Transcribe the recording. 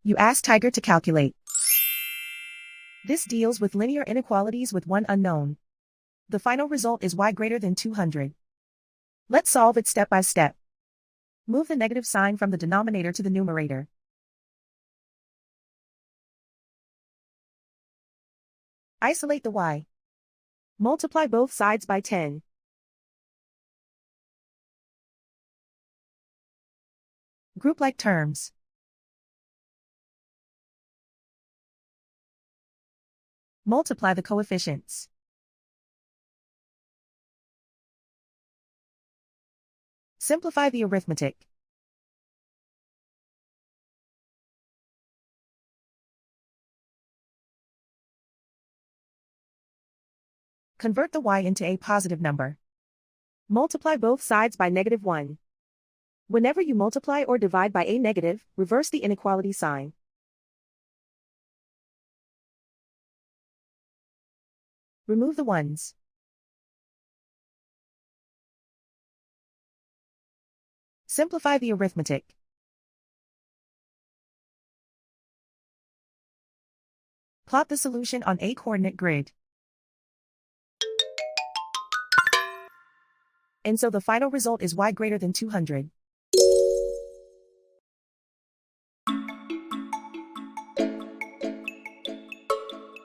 You ask Tiger to calculate. This deals with linear inequalities with one unknown. The final result is y greater than 200. Let's solve it step by step. Move the negative sign from the denominator to the numerator. Isolate the y. Multiply both sides by 10. Group like terms. Multiply the coefficients. Simplify the arithmetic. Convert the y into a positive number. Multiply both sides by -1. Whenever you multiply or divide by a negative, reverse the inequality sign. Remove the ones. Simplify the arithmetic. Plot the solution on a coordinate grid. And so the final result is y greater than 200.